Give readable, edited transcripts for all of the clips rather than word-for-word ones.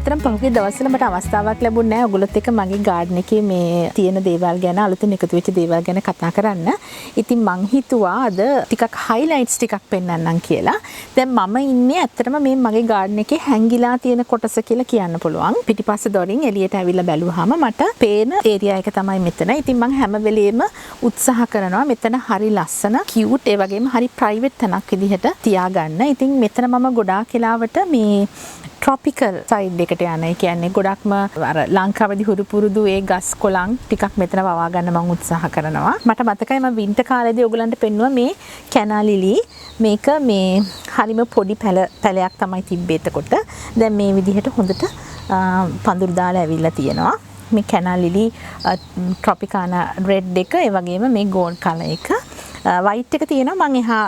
ඇත්තටම පහුගිය දවස්වල මට අවස්ථාවක් ලැබුණේ නැහැ ඔයගොල්ලොත් එක්ක මගේ ගාඩන් එකේ මේ තියෙන දේවල් ගැන අලුතෙන් එකතු වෙච්ච දේවල් ගැන කතා කරන්න. ඉතින් මං හිතුවා අද ටිකක් highlights ටිකක් පෙන්නන්නම් කියලා. දැන් මම ඉන්නේ ඇත්තටම මේ මගේ ගාඩන් එකේ හැංගිලා තියෙන කොටස කියලා කියන්න පුළුවන්. පිටිපස්ස දොරින් එළියට ඇවිල්ලා බැලුවාම මට පේන ඒරියා එක තමයි මෙතන. ඉතින් මං හැම වෙලෙම උත්සාහ කරනවා මෙතන හරි ලස්සන, cute ඒ වගේම හරි private තැනක් විදිහට තියාගන්න. ඉතින් මෙතන මම ගොඩාක් වෙලාවට මේ tropical side එකට යන. ඒ කියන්නේ ගොඩක්ම අර ලංකාවේදී හුරු පුරුදු ඒ ගස් කොළන් ටිකක් මෙතන වවා ගන්න මම උත්සාහ කරනවා. මට මතකයි මම වින්ටර් කාලේදී ඔයගලන්ට පෙන්නුවා මේ කැනාලිලි. මේක මේ හරිම පොඩි පැලයක් තමයි තිබ්බේ එතකොට. දැන් මේ විදිහට හොඳට පඳුරු දාලා ඇවිල්ලා තියෙනවා. මේ කැනාලිලි ට්‍රොපිකානා රෙඩ් එක ඒ වගේම මේ ගෝල්ඩ් කලර් එක. වයිට් එක තියෙනවා මම එහා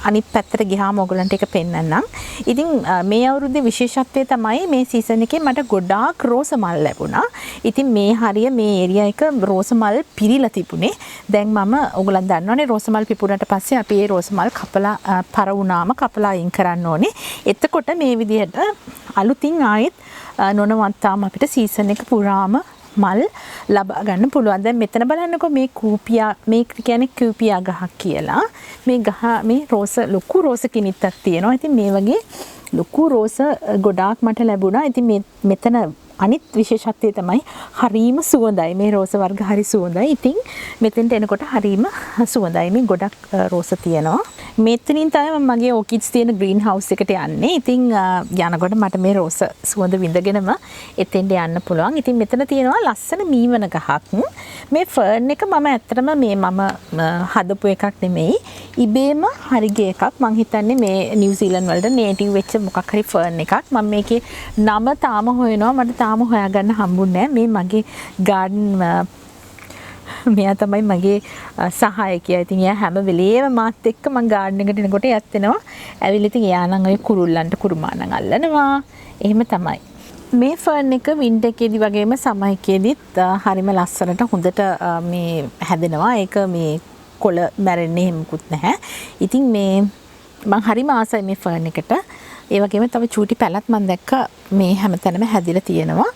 අනිත් පැත්තට ගියාම ඔයගලන්ට ඒක පෙන්නන්නම්. ඉතින් මේ අවුරුද්දේ විශේෂත්වය තමයි මේ සීසන් එකේ මට ගොඩාක් රෝස මල් ලැබුණා. ඉතින් මේ හරිය මේ ඒරියා එක රෝස මල් පිරීලා තිබුණේ. දැන් මම ඔයගලන් දන්නවනේ රෝස මල් පිපුණාට පස්සේ අපි ඒ රෝස මල් කපලා පර වුණාම කපලා අයින් කරන්න ඕනේ. එතකොට මේ විදිහට අලුතින් ආයෙත් නොනවත්තාම අපිට සීසන් එක පුරාම මල් ලබා ගන්න පුළුවන්. දැන් මෙතන බලන්නකෝ මේ කූපියා මේ කියන්නේ කූපියා ගහක් කියලා. මේ ගහ මේ රෝස ලොකු රෝස කිනිත්තක් තියෙනවා. ඉතින් මේ වගේ ලොකු රෝස ගොඩාක් මට ලැබුණා. ඉතින් මෙතන අනිත් විශේෂත්වය තමයි හරීම සුවඳයි. මේ රෝස වර්ග හරි සුවඳයි. ඉතින් මෙතෙන්ට එනකොට හරීම සුවඳයි. මේ ගොඩක් රෝස තියෙනවා. මෙතනින් තමයි මම මගේ ඕකිඩ්ස් තියෙන ග්‍රීන් හවුස් එකට යන්නේ. ඉතින් යනකොට මට මේ රෝස සුවඳ විඳගෙනම එතෙන්ට යන්න පුළුවන්. ඉතින් මෙතන තියෙනවා ලස්සන මීවන ගහක්. මේ ෆර්න් එක මම ඇත්තටම මම හදපු එකක් නෙමෙයි. ඉබේම හරිගේ එකක්. මං හිතන්නේ මේ නිව්සීලන්ත වලට නේටිව් වෙච්ච මොකක් හරි ෆර්න් එකක්. මම මේකේ නම තාම හොයනවා. මට තාම හොයාගන්න හම්බුන්නේ නැහැ. මේ මගේ ගාඩන් මෙයා තමයි මගේ සහායකයා. ඉතින් එයා හැම වෙලේම මාත් එක්ක මම ගාඩන් එකට එනකොට යත් වෙනවා. ඇවිල්ලා ඉතින් එයා නම් ඔය කුරුල්ලන්ට කුරුමානම් අල්ලනවා. එහෙම තමයි. මේ ෆර්න් එක වින්ටර් එකේදී වගේම සමර් එකේදීත් හරිම ලස්සනට හොඳට මේ හැදෙනවා. ඒක මේ කොළ මැරෙන්නේ එහෙමකුත් නැහැ. ඉතින් මේ මම හරිම ආසයි මේ ෆර්න් එකට. ඒ වගේම තව චූටි පැලත් මම දැක්ක මේ හැමතැනම හැදිලා තියෙනවා.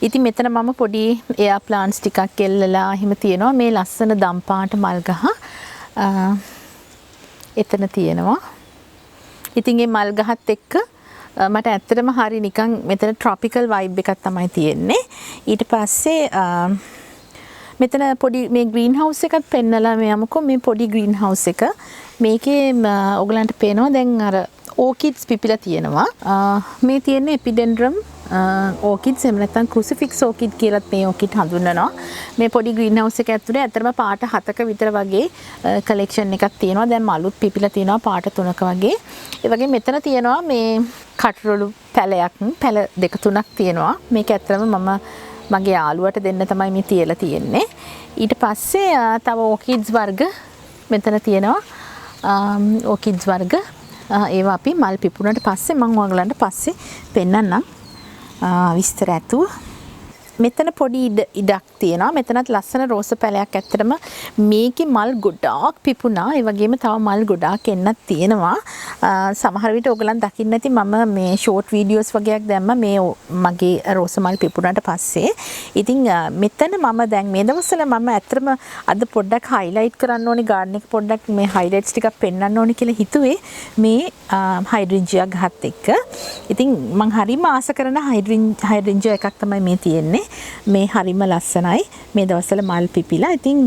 ඉතින් මෙතන මම පොඩි එයා ප්ලාන්ට්ස් ටිකක් එල්ලලා එහෙම තියෙනවා. මේ ලස්සන දම් පාට මල් ගහ එතන තියෙනවා. ඉතින් මේ මල් ගහත් එක්ක මට ඇත්තටම හරි නිකන් මෙතන ට්‍රොපිකල් වයිබ් එකක් තමයි තියෙන්නේ. ඊට පස්සේ මෙතන පොඩි මේ ග්‍රීන් හවුස් එකක් පෙන්නලා මෙයමුකෝ මේ පොඩි ග්‍රීන් හවුස් එක. මේකේ ඔයගලන්ට පේනවා දැන් අර ඕකිඩ්ස් පිපිලා තියෙනවා. මේ තියෙන්නේ එපිඩෙන්ඩ්‍රම් ඕකිඩ්ස් එහෙම නැත්නම් ක්‍රුසිෆික්ස් ඕකිඩ් කියලාත් මේ ඕකිඩ් හඳුන්වනවා. මේ පොඩි ග්‍රීන් හවුස් එක ඇතුලේ ඇත්තටම පාට 7ක විතර වගේ කලෙක්ෂන් එකක් තියෙනවා. දැන් මලුත් පිපිලා තියෙනවා පාට 3ක වගේ. ඒ වගේ මෙතන තියෙනවා මේ කටරොළු පැලයක්. පැල 2-3ක් තියෙනවා. මේක ඇත්තටම මම මගේ යාළුවට දෙන්න තමයි මේ තියලා තියෙන්නේ. ඊට පස්සේ තව ඕකිඩ්ස් වර්ග මෙතන තියෙනවා. ඕකිඩ්ස් වර්ග ඒවා අපි මල් පිපුණාට පස්සේ මම ඔයගලන්ට පස්සේ පෙන්නන්නම් විස්තර ඇතුව. මෙතන පොඩි ඉඩක් තියෙනවා. මෙතනත් ලස්සන රෝස පැලයක් ඇත්තටම මේකේ මල් ගොඩාක් පිපුණා. ඒ වගේම තව මල් ගොඩාක් එන්නත් තියෙනවා. සමහර විට ඔයගලන් දකින්න ඇති මම මේ ෂෝට් වීඩියෝස් වගේක් දැම්ම මේ මගේ රෝස මල් පිපුණාට පස්සේ. ඉතින් මෙතන මම දැන් මේ දවස්වල මම ඇත්තටම අද පොඩ්ඩක් හයිලයිට් කරන්න ඕනේ ගාඩන් එක පොඩ්ඩක් මේ හයිලයිට්ස් ටිකක් පෙන්වන්න ඕනේ කියලා හිතුවේ මේ හයිඩ්‍රෙන්ජියා ගහත් එක්ක. ඉතින් මම හරිම ආස කරන හයිඩ්‍රෙන්ජියා එකක් තමයි මේ තියෙන්නේ. මේ හරිම ලස්සනයි. මේ දවස්වල මල් පිපිලා. ඉතින්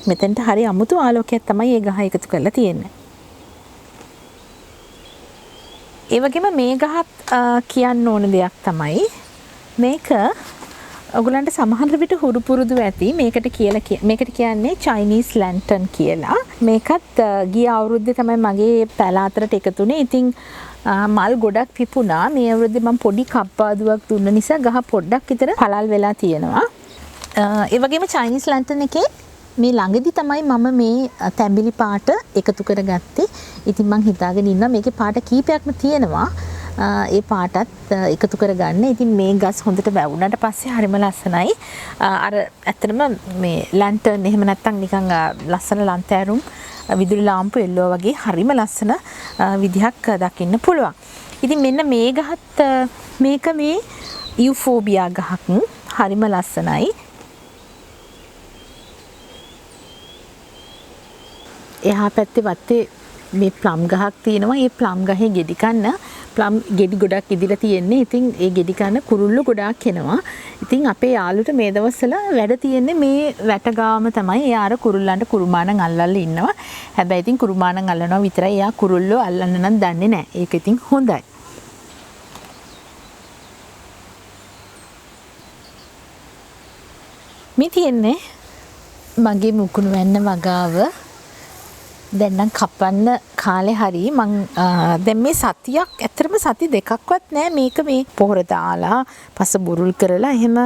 මෙතෙන්ට හරි අමුතු ආලෝකයක් තමයි මේ ගහ එකතු කරලා තියෙන්නේ. ඒ වගේම මේ ගහත් කියන්න ඕන දෙයක් තමයි මේක ඔයගලන්ට සමහර විට හුරු පුරුදු ඇති. මේකට කියන්නේ චයිනීස් ලැන්ටර්න් කියලා. මේකත් ගිය අවුරුද්දේ තමයි මගේ පැල අතරට එකතුනේ. ඉතින් මල් ගොඩක් පිපුණා. මේ අවුරුද්දේ මම පොඩි කප්පාදුවක් දුන්න නිසා ගහ පොඩ්ඩක් විතර පළල් වෙලා තියෙනවා. ඒ වගේම චයිනීස් ලැන්ටර්න් එකේ මේ ළඟදි තමයි මම මේ තැඹිලි පාට එකතු කරගත්තේ. ඉතින් මං හිතාගෙන ඉන්නවා මේකේ පාට කීපයක්ම තියෙනවා. ඒ පාටත් එකතු කරගන්න. ඉතින් මේ ගස් හොඳට වැවුනට පස්සේ හරිම ලස්සනයි. අර ඇත්තටම මේ ලැන්ටර්න් එහෙම නැත්තම් නිකන් ලස්සන ලන්තෑරුම් විදුලි ලාම්පු එල්ලුවා වගේ හරිම ලස්සන විදිහක් දකින්න පුළුවන්. ඉතින් මෙන්න මේ ගහත් මේක මේ යුෆෝබියා ගහක් හරිම ලස්සනයි. එහා පැත්තේ වත්තේ මේ ප්ලම් ගහක් තියෙනවා. ඒ ප්ලම් ගහේ ගෙඩි කන්න ප්ලම් ගෙඩි ගොඩක් ඉදිලා තියෙන්නේ. ඉතින් ඒ ගෙඩි කන්න කුරුල්ලෝ ගොඩාක් එනවා. ඉතින් අපේ යාළුවට මේ දවස්වල වැඩ තියෙන්නේ මේ වැටගාම තමයි. එයා අර කුරුල්ලන්ට කුරුමානම් අල්ලලා ඉන්නවා. හැබැයි ඉතින් කුරුමානම් අල්ලනවා විතරයි. එයා කුරුල්ලෝ අල්ලන්න නම් දන්නේ නැහැ. ඒක ඉතින් හොඳයි. මේ තියෙන්නේ මගේ මුකුණු වෙන්න වගාව. දැන් නම් කපන්න කාලේ හරි මං දැන් මේ සතියක් ඇත්තටම සති දෙකක්වත් නෑ මේක මේ පොහොර දාලා පස බුරුල් කරලා එහෙම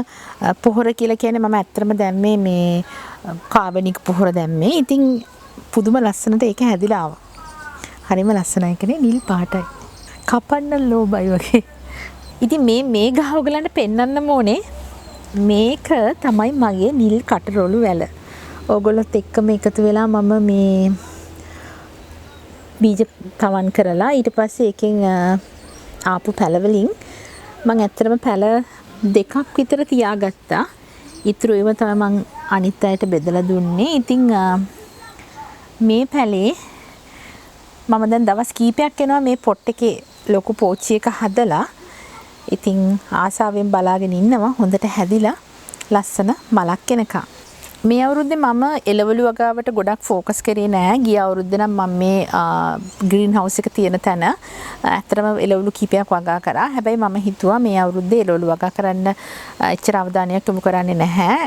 පොහොර කියලා කියන්නේ මම ඇත්තටම දැම්මේ මේ කාබනික පොහොර දැම්මේ. ඉතින් පුදුම ලස්සනට ඒක හැදිලා ආවා. හරිම ලස්සනයි කනේ නිල් පාටයි. කපන්න ලෝබයි වගේ. ඉතින් මේ ගහ ඔයගලන්ට පෙන්වන්නම ඕනේ. මේක තමයි මගේ නිල් කටරොළු වැල. ඕගොල්ලොත් එක්කම එකතු වෙලා මම මේ බීජ තවන් කරලා ඊට පස්සේ එකෙන් ආපු පැල වලින් මම ඇත්තටම පැල දෙකක් විතර තියාගත්තා. ඊටු ඒව තමයි මම අනිත් අයට බෙදලා දුන්නේ. ඉතින් මේ පැලේ මම දැන් දවස් කීපයක් එනවා මේ පොට් එකේ ලොකු පෝච්චි එක හදලා. ඉතින් ආසාවෙන් බලාගෙන ඉන්නවා හොඳට හැදිලා ලස්සන මලක් එනකම්. මේ අවුරුද්දේ මම එළවලු වගාවට ගොඩක් ફોකස් කරේ නෑ. ගිය අවුරුද්දේ නම් මම මේ ග්‍රීන් හවුස් එක තියෙන තැන ඇත්තටම එළවලු කීපයක් වගා කරා. හැබැයි මම හිතුවා මේ අවුරුද්දේ එළවලු වගා කරන්න එච්චර අවධානයක් යොමු කරන්නේ නැහැ.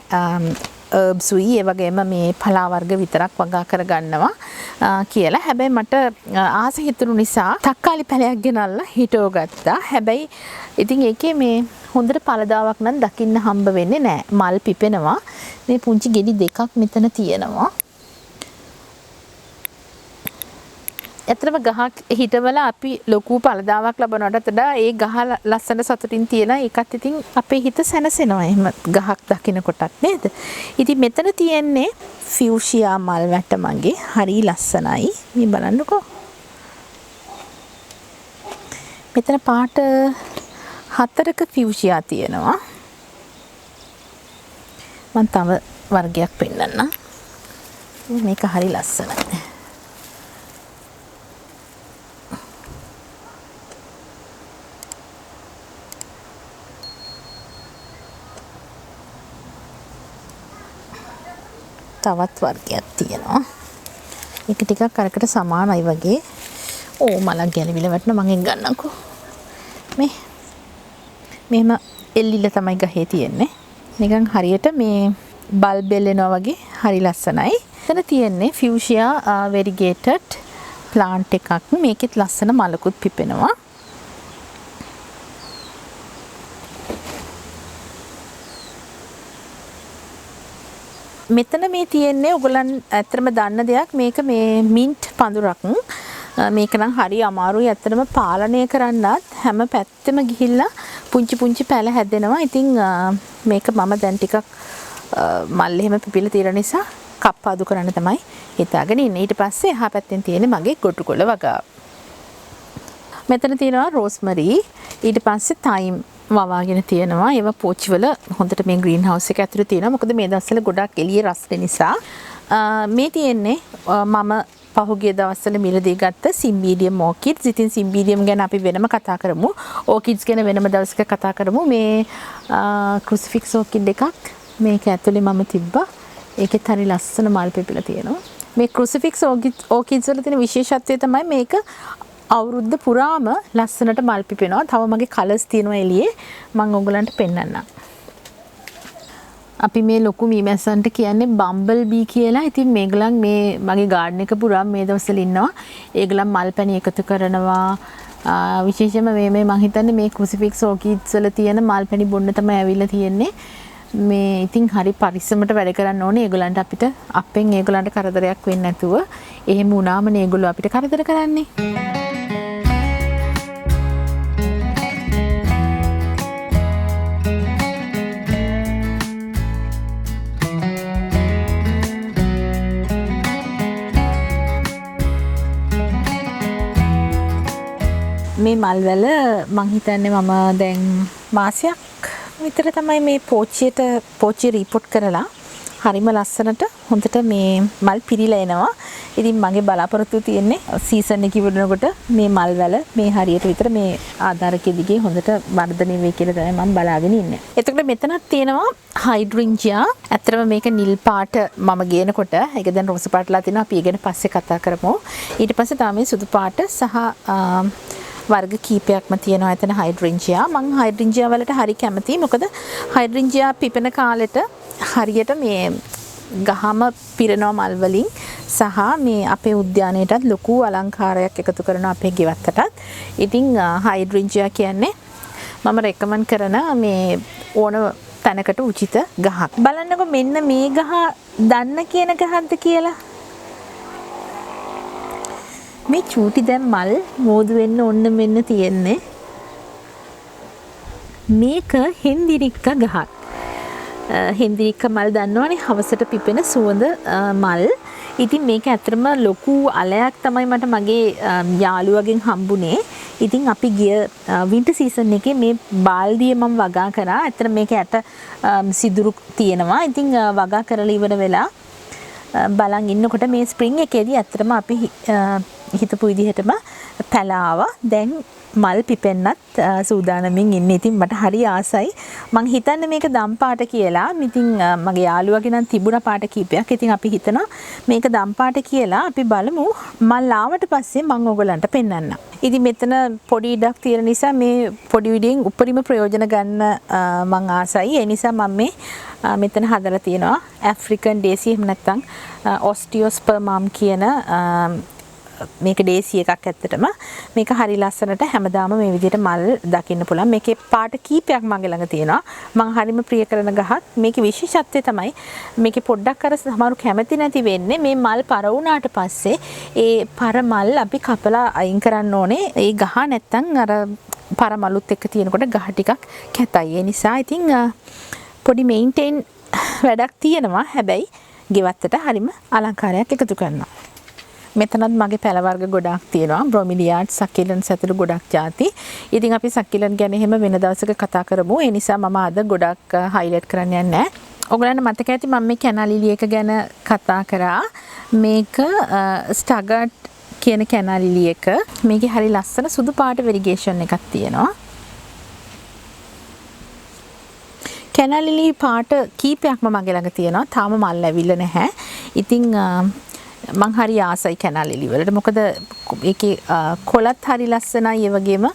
හර්බ්ස්ුයි ඒ වගේම මේ පලා වර්ග විතරක් වගා කරගන්නවා කියලා. හැබැයි මට ආස හිතුණු නිසා තක්කාලි පැලයක් ගෙනල්ලා හිටව ගත්තා. හැබැයි ඉතින් ඒකේ මේ හොඳට පළදාවක් නම් දකින්න හම්බ වෙන්නේ නැහැ. මල් පිපෙනවා. මේ පුංචි ගෙඩි දෙකක් මෙතන තියෙනවා. ඇත්තටම ගහක් හිටවල අපි ලොකු පළදාවක් ලබනවට වඩා ඒ ගහ ලස්සන සතුටින් තියෙන එකත් ඉතින් අපේ හිත සැනසෙනවා. එහෙම ගහක් දකින්න කොටත් නේද? ඉතින් මෙතන තියෙන්නේ ෆියුෂියා මල් වැට මගේ. හරි ලස්සනයි. මේ බලන්නකෝ. මෙතන පාට 4ක ෆියුෂියා තියෙනවා. මම තව වර්ගයක් පෙන්නන්නම්. මේක හරි ලස්සනයි. තවත් වර්ගයක් තියෙනවා. ඒක ටිකක් අරකට සමානයි වගේ. ඕ මලක් ගැලවිලා වැටෙන මම එක ගන්නම්කෝ. මෙහෙම එල්ලිලා තමයි ගහේ තියෙන්නේ. නිකන් හරියට මේ බල්බ් එල්ලෙනවා වගේ හරි ලස්සනයි. එතන තියෙන්නේ ෆියුෂියා වෙරිගේටඩ් ප්ලාන්ට් එකක්. මේකෙත් ලස්සන මලකුත් පිපෙනවා. මෙතන මේ තියෙන්නේ ඔයගොල්ලන් ඇත්තටම දන්න දෙයක්. මේක මේ මින්ට් පඳුරක්. මේක නම් හරි අමාරුයි ඇත්තටම පාලනය කරන්නත්. හැම පැත්තෙම ගිහිල්ලා පුංචි පැල හැදෙනවා. ඉතින් මේක මම දැන් ටිකක් මල් එහෙම පිපිලා තියෙන නිසා කප්පාදු කරන්න තමයි හිතාගෙන ඉන්නේ. ඊට පස්සේ එහා පැත්තෙන් තියෙන්නේ මගේ ගොටුකොළ වගාව. මෙතන තියෙනවා රෝස්මරි. ඊට පස්සේ තයිම් වවාගෙන තියෙනවා. ඒවා පෝච්චි වල හොඳට මේ ග්‍රීන් හවුස් එක ඇතුලේ තියෙනවා. මොකද මේ දවස්වල ගොඩක් එළියේ රස්නේ නිසා. මේ තියෙන්නේ මම පහුගිය දවස්වල මිලදී ගත්ත සිම්බීඩියම් ඕකිඩ්ස්. ඉතින් සිම්බීඩියම් ගැන අපි වෙනම කතා කරමු. ඕකිඩ්ස් ගැන වෙනම දවසක කතා කරමු. මේ ක්‍රුසිෆික්ස් ඕකිඩ් එකක් මේක ඇතුලේ මම තිබ්බා. ඒකෙත් හරි ලස්සන මල් පිපිලා තියෙනවා. මේ ක්‍රුසිෆික්ස් ඕකිඩ්ස් වල තියෙන විශේෂත්වය තමයි මේක අවුරුද්ද පුරාම ලස්සනට මල් පිපෙනවා. තව මගේ කලර්ස් තියෙනවා එළියේ. මම ඔයගලන්ට පෙන්නන්නම්. අපි මේ ලොකු මීමැස්සන්ට කියන්නේ බම්බල් බී කියලා. ඉතින් මේගොල්ලන් මේ මගේ ගාඩන් එක පුරාම මේ දවස්වල ඉන්නවා. ඒගොල්ලන් මල් පැණි එකතු කරනවා. විශේෂයෙන්ම මේ මම හිතන්නේ මේ ක්‍රුසිෆික්ස් ඕකිඩ්ස් වල තියෙන මල් පැණි බොන්න තමයි ඇවිල්ලා තියෙන්නේ. මේ ඉතින් හරි පරිස්සමට වැඩ කරන්න ඕනේ. ඒගොල්ලන්ට අපිට අපෙන් ඒගොල්ලන්ට කරදරයක් වෙන්නේ නැතුව. එහෙම වුණාමනේ ඒගොල්ලෝ අපිට කරදර කරන්නේ. මේ මල්වල මං හිතන්නේ මම දැන් මාසයක් විතර තමයි මේ පෝච්චිය රීපෝට් කරලා හරිම ලස්සනට හොඳට මේ මල් පිරීලා එනවා. ඉතින් මගේ බලාපොරොත්තුව තියෙන්නේ සීසන් එක ඉවරනකොට මේ මල් වල මේ හරියට විතර මේ ආධාරකයේ දිගේ හොඳට වර්ධනය වෙයි කියලා තමයි මම බලාගෙන ඉන්නේ. එතකොට මෙතනක් තියෙනවා හයිඩ්‍රින්ජියා. ඇත්තටම මේක නිල් පාට මම ගේනකොට ඒක දැන් රෝස පාටලා තිනවා. අපි ඊගෙන පස්සේ කතා කරමු. ඊට පස්සේ තමයි සුදු පාට සහ වර්ග කීපයක්ම තියෙනවා එතන හයිඩ්‍රින්ජියා. මම හයිඩ්‍රින්ජියා වලට හරි කැමතියි. මොකද හයිඩ්‍රින්ජියා පිපෙන කාලෙට හරියට මේ ගහම පිරෙනවා මල් වලින් සහ මේ අපේ උද්‍යානයටත් ලොකු අලංකාරයක් එකතු කරනවා අපේ ගෙවත්තටත්. ඉතින් හයිඩ්‍රින්ජියා කියන්නේ මම රෙකමන්ඩ් කරන මේ ඕන තැනකට උචිත ගහක්. බලන්නකෝ මෙන්න මේ ගහ දන්න කියන ගහක්ද කියලා. මේ චූටි දැන් මල් මෝදු වෙන්න ඔන්න මෙන්න තියෙන්නේ. මේක හෙන්දිරික්ක ගහක්. හෙන්දිරික්ක මල් දන්නවනේ හවසට පිපෙන සුවඳ මල්. ඉතින් මේක ඇත්තටම ලොකු අලයක් තමයි මට මගේ යාළුවගෙන් හම්බුනේ. ඉතින් අපි ගිය වින්ටර් සීසන් එකේ මේ බාල්දිය මම වගා කරා. ඇත්තට මේක ඇට සිදුරු තියෙනවා. ඉතින් වගා කරලා ඉවර වෙලා බලන් ඉන්නකොට මේ ස්ප්‍රින්ග් එකේදී ඇත්තටම අපි හිතපු විදිහටම පැලාවා. දැන් මල් පිපෙන්නත් සූදානමින් ඉන්නේ. ඉතින් මට හරි ආසයි. මං හිතන්නේ මේක දම් පාට කියලා. ඉතින් මගේ යාළුවගේ නම් තිබුණ පාට කීපයක්. ඉතින් අපි හිතනවා මේක දම් පාට කියලා. අපි බලමු මල් ආවට පස්සේ මං ඔයගලන්ට පෙන්නන්නම්. ඉතින් මෙතන පොඩි ඉඩක් තියෙන නිසා මේ පොඩි විදියෙන් උපරිම ප්‍රයෝජන ගන්න මං ආසයි. ඒ නිසා මම මේ මෙතන හදලා තියෙනවා ඇෆ්‍රිකන් ඩේසි එහෙම නැත්නම් ඔස්ටියෝස්පර්මම් කියන මේක ඩේසි එකක්. ඇත්තටම මේක හරි ලස්සනට හැමදාම මේ විදිහට මල් දකින්න පුළුවන්. මේකේ පාට කීපයක් මගේ ළඟ තියෙනවා. මම හරිම ප්‍රිය කරන ගහක්. මේකේ විශේෂත්වය තමයි මේකේ පොඩ්ඩක් අර සමහරු කැමති නැති වෙන්නේ මේ මල් පර වුණාට පස්සේ ඒ පර මල් අපි කපලා අයින් කරන්න ඕනේ. ඒ ගහ නැත්තම් අර පර මලුත් එක්ක තියෙනකොට ගහ ටිකක් කැතයි. ඒ නිසා ඉතින් පොඩි මේන්ටේන් වැඩක් තියෙනවා. හැබැයි ගෙවත්තට හරිම අලංකාරයක් එකතු කරනවා. මෙතනත් මගේ පැල වර්ග ගොඩක් තියෙනවා. බ්‍රොමිලියාඩ්, සකිලන්ස් ඇතුළු ගොඩක් ಜಾති. ඉතින් අපි සකිලන් ගැන එහෙම වෙන දවසක කතා කරමු. ඒ නිසා මම අද ගොඩක් හයිලයිට් කරන්න යන්නේ නැහැ. ඔයගලන්ට මතක ඇති මම මේ කැනාලිලි එක ගැන කතා කරා. මේක ස්ටගට් කියන කැනාලිලි එක. මේකේ හරි ලස්සන සුදු පාට වෙරිගේෂන් එකක් තියෙනවා. කැනාලිලි පාට කීපයක්ම මගේ ළඟ තියෙනවා. තාම මල් ඇවිල්ලා නැහැ. ඉතින් මං හරි ආසයි කැනාලිලි වලට. මොකද ඒකේ කොළත් හරි ලස්සනයි. ඒ වගේම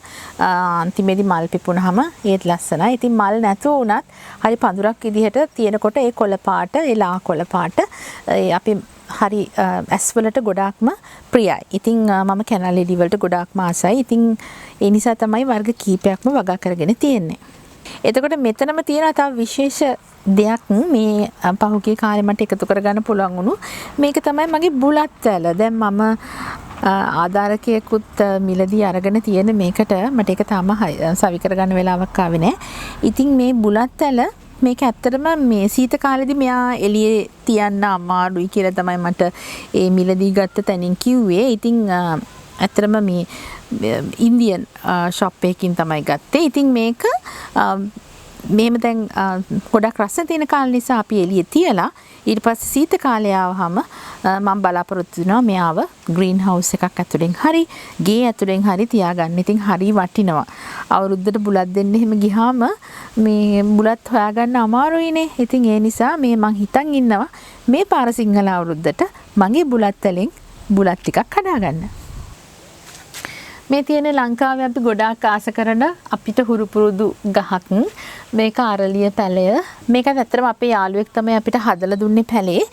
අන්තිමේදී මල් පිපුණාම ඒත් ලස්සනයි. ඉතින් මල් නැතුව වුණත් හරි පඳුරක් විදිහට තියෙනකොට ඒ කොළ පාට, ඒ ලා කොළ පාට අපි හරි ඇස් වලට ගොඩාක්ම ප්‍රියයි. ඉතින් මම කැනාලිලි වලට ගොඩාක්ම ආසයි. ඉතින් ඒ නිසා තමයි වර්ග කීපයක්ම වගා කරගෙන තියෙන්නේ. එතකොට මෙතනම තියෙන තව විශේෂ දෙයක් මේ පහුගිය කාලේ මට එකතු කරගන්න පුළුවන් වුණු මේක තමයි මගේ බුලත් ඇල. දැන් මම ආධාරකයකුත් මිලදී අරගෙන තියෙන මේකට මට ඒක තාම සවි කරගන්න වෙලාවක් ආවේ නැහැ. ඉතින් මේ බුලත් ඇල මේක ඇත්තටම මේ සීත කාලෙදී මෙයා එළියේ තියන්න අමාරුයි කියලා තමයි මට ඒ මිලදී ගත්ත තැනින් කිව්වේ. ඉතින් ඇත්තටම මේ ඉන්දියන් ෂොප් එකකින් තමයි ගත්තේ. ඉතින් මේක මෙහෙම දැන් ගොඩක් රස තියෙන කාල නිසා අපි එළියේ තියලා ඊට පස්සේ සීත කාලය ආවහම මම බලාපොරොත්තු වෙනවා මෙයාව ග්‍රීන් හවුස් එකක් ඇතුලෙන් හරි ගේ ඇතුලෙන් හරි තියාගන්න. ඉතින් හරි වටිනවා. අවුරුද්දට බුලත් දෙන්න එහෙම ගියාම මේ බුලත් හොයාගන්න අමාරුයිනේ. ඉතින් ඒ නිසා මේ මං හිතන් ඉන්නවා මේ පාර සිංහල අවුරුද්දට මගේ බුලත් වලින් බුලත් ටිකක් හදාගන්න. මේ තියෙන ලංකාවේ අපි ගොඩාක් ආස කරන අපිට හුරු පුරුදු ගහක් මේක අරලිය පැලය. මේක ඇත්තටම අපේ යාළුවෙක් තමයි අපිට හදලා දුන්නේ පැලේ.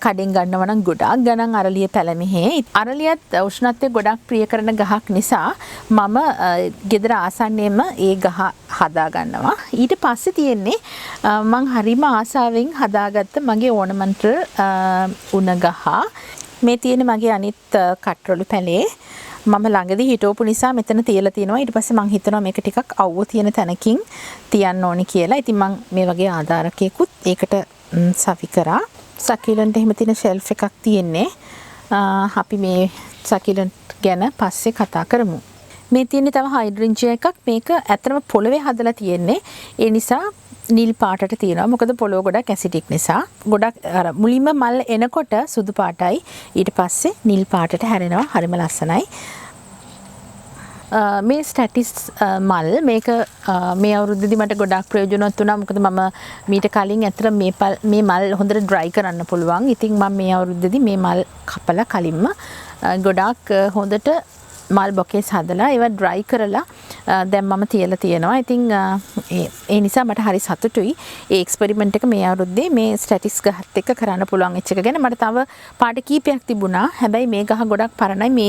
කඩෙන් ගන්නව නම් ගොඩාක් ගණන් අරලිය පැල මෙහි. අරලියත් උෂ්ණත්වය ගොඩාක් ප්‍රිය කරන ගහක් නිසා මම ගෙදර ආසන්නයේම ඒ ගහ හදා ගන්නවා. ඊට පස්සේ තියෙන්නේ මං හරිම ආසාවෙන් හදාගත්ත මගේ ඕනමන්ටල් උණ ගහ. මේ තියෙන මගේ අනිත් කට්රොළු පැලේ. මම ළඟදී හිටවපු නිසා මෙතන තියලා තියෙනවා. ඊට පස්සේ මං හිතනවා මේක ටිකක් අවුව තියෙන තැනකින් තියන්න ඕනි කියලා. ඉතින් මං මේ වගේ ආධාරකයකුත් ඒකට සවි කරා. සකිලන්ට් එහෙම තියෙන ෂෙල්ෆ් එකක් තියෙන්නේ. අපි මේ සකිලන්ට් ගැන පස්සේ කතා කරමු. මේ තියෙන්නේ තව හයිඩ්‍රන්ජියා එකක්. මේක ඇත්තටම පොළවේ හදලා තියෙන්නේ. ඒ නිසා නිල් පාටට තියෙනවා. මොකද පොළොව ගොඩක් ඇසිඩික් නිසා. ගොඩක් අර මුලින්ම මල් එනකොට සුදු පාටයි. ඊට පස්සේ නිල් පාටට හැරෙනවා. හරිම ලස්සනයි. මේ ස්ටැටිස් මල් මේක මේ අවුරුද්දේදී මට ගොඩක් ප්‍රයෝජනවත් වුණා. මොකද මම මීට කලින් ඇත්තට මේ මල් හොඳට ඩ්‍රයි කරන්න පුළුවන්. ඉතින් මම මේ අවුරුද්දේදී මේ මල් කපලා කලින්ම ගොඩක් හොඳට මල් බොකේස් හදලා ඒවා ඩ්‍රයි කරලා දැන් මම තියලා තියෙනවා. ඉතින් ඒ නිසා මට හරි සතුටුයි. ඒ එක්ස්පෙරිමන්ට් එක මේ අවුරුද්දේ මේ ස්ටැටිස් ගහත් එක්ක කරන්න පුළුවන් වෙච්ච එක ගැන. මට තව පාට කීපයක් තිබුණා. හැබැයි මේ ගහ ගොඩක් පරණයි.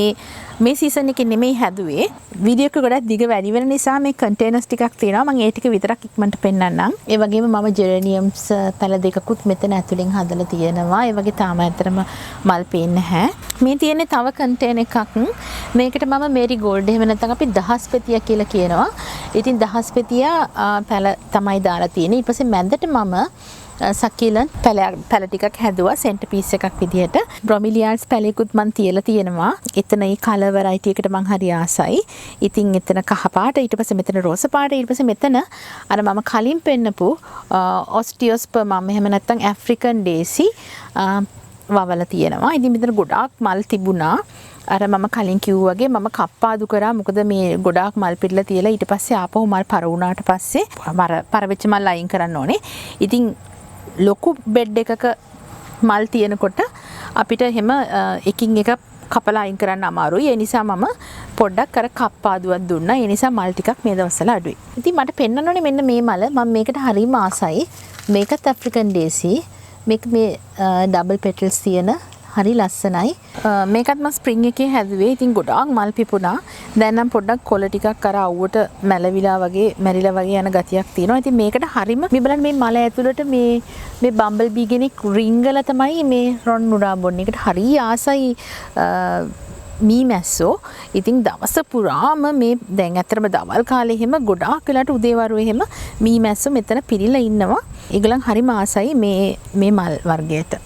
මේ සීසන් එකේ නෙමෙයි හැදුවේ. වීඩියෝ එක ගොඩක් දිග වැඩි වෙන නිසා මේ කන්ටේනර්ස් ටිකක් තියෙනවා. මම ඒ ටික විතරක් ඉක්මනට පෙන්නන්නම්. ඒ වගේම මම ජෙරේනියම්ස් පැල දෙකකුත් මෙතන ඇතුලෙන් හදලා තියෙනවා. ඒ වගේ තාම ඇත්තටම මල් පේන්නේ නැහැ. මේ තියෙන්නේ තව කන්ටේනර් එකක්. මේකට මම මේරි ගෝල්ඩ් එහෙම නැත්නම් අපි දහස් පෙතිය කියලා කියනවා. ඉතින් දහස් පෙතිය පැල තමයි දාලා තියෙන්නේ. ඊට පස්සේ මැදට මම සකිලන් පැල ටිකක් හැදුවා සෙන්ටර් පීස් එකක් විදිහට. බ්‍රොමිලියාඩ්ස් පැලයකුත් මම තියලා තියෙනවා. එතන ඒ කලර් වෙරයිටි එකට මම හරි ආසයි. ඉතින් එතන කහ පාට, ඊට පස්සේ මෙතන රෝස පාට, ඊට පස්සේ මෙතන අර මම කලින් පෙන්නපු ඔස්ටියෝස්පර්මම් එහෙම නැත්නම් ඇෆ්‍රිකන් ඩේසි වවලා තියෙනවා. ඉතින් මෙතන ගොඩාක් මල් තිබුණා. අර මම කලින් කිව්වා වගේ මම කප්පාදු කරා. මොකද මේ ගොඩාක් මල් පිටලා තියලා ඊට පස්සේ ආපහු මල් පර වුණාට පස්සේ පරවෙච්ච මල් අයින් කරන්න ඕනේ. ඉතින් ලොකු බෙඩ් එකක මල් තියෙනකොට අපිට එහෙම එකින් එක කපලා අයින් කරන්න අමාරුයි. ඒ නිසා මම පොඩ්ඩක් අර කප්පාදුවක් දුන්නා. ඒ නිසා මල් ටිකක් මේ දවස්වල අඩුයි. ඉතින් මට පෙන්වන්න ඕනේ මෙන්න මේ මල. මම මේකට හරිම ආසයි. මේකත් ඇෆ්‍රිකන් ඩේසි. මේක මේ ඩබල් පෙටල්ස් තියෙන හරි ලස්සනයි. මේකත් මම ස්ප්‍රින්ග් එකේ හැදුවේ. ඉතින් ගොඩාක් මල් පිපුණා. දැන් නම් පොඩ්ඩක් කොළ ටිකක් අර අවුවට මැලවිලා වගේ මැරිලා වගේ යන ගතියක් තියෙනවා. ඉතින් මේකට හරිම මේ බලන්න මේ මල ඇතුළට මේ බම්බල් බී කෙනෙක් රිංගලා තමයි මේ රොන් නුඩා බොන්නේ. ඒකට හරි ආසයි මී මැස්සෝ. ඉතින් දවස පුරාම මේ දැන් ඇත්තටම දවල් කාලේ එහෙම ගොඩාක් වෙලාට උදේවරු එහෙම මී මැස්සෝ මෙතන පිරීලා ඉන්නවා. ඒගොල්ලන් හරිම ආසයි මේ මල් වර්ගයට.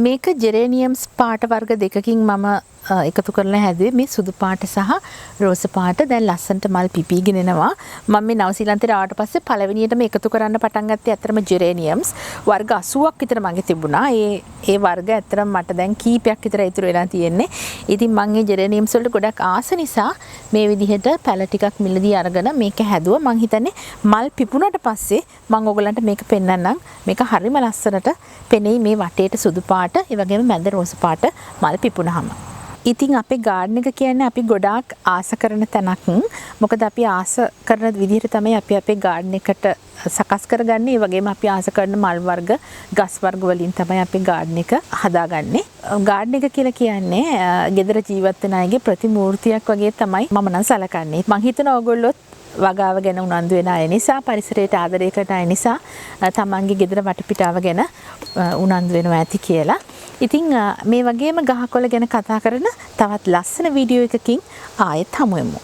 මේක ජෙරේනියම්ස් පාට වර්ග දෙකකින් මම එකතු කරලා හැදුවේ. මේ සුදු පාට සහ රෝස පාට. දැන් ලස්සනට මල් පිපීගෙන එනවා. මම මේ නවසීලන්තේ ආවට පස්සේ පළවෙනියටම එකතු කරන්න පටන් ගත්තේ ඇත්තටම ජෙරේනියම්ස් වර්ග 80ක් විතර මගේ තිබුණා. ඒ වර්ග ඇත්තටම මට දැන් කීපයක් විතර ඉතුරු වෙලා තියෙන්නේ. ඉතින් මම මේ ජෙරේනියම්ස් වලට ගොඩක් ආස නිසා මේ විදිහට පැල ටිකක් මිලදී අරගෙන මේක හැදුවා. මං හිතන්නේ මල් පිපුණට පස්සේ මම ඔයගලන්ට මේක පෙන්නන්නම්. මේක හරිම ලස්සනට පෙනෙයි මේ වටේට සුදු පාට, ඒ වගේම මැද රෝස පාට මල් පිපුණාම. ඉතින් අපේ ගාඩන් එක කියන්නේ අපි ගොඩාක් ආස කරන තැනක්. මොකද අපි ආස කරන විදිහට තමයි අපි අපේ ගාඩන් එකට සකස් කරගන්නේ. ඒ වගේම අපි ආස කරන මල් වර්ග, ගස් වර්ග වලින් තමයි අපි ගාඩන් එක හදාගන්නේ. ගාඩන් එක කියලා කියන්නේ ගෙදර ජීවත් වෙන අයගේ ප්‍රතිමූර්තියක් වගේ තමයි මම නම් සලකන්නේ. මම හිතනවා ඔයගොල්ලොත් වගාව ගැන උනන්දු වෙන අය නිසා, පරිසරයට ආදරය කරන අය නිසා තමන්ගේ ගෙදර වටපිටාව ගැන උනන්දු වෙනවා ඇති කියලා. ඉතින් මේ වගේම ගහකොළ ගැන කතා කරන තවත් ලස්සන වීඩියෝ එකකින් ආයෙත් හමු වෙමු.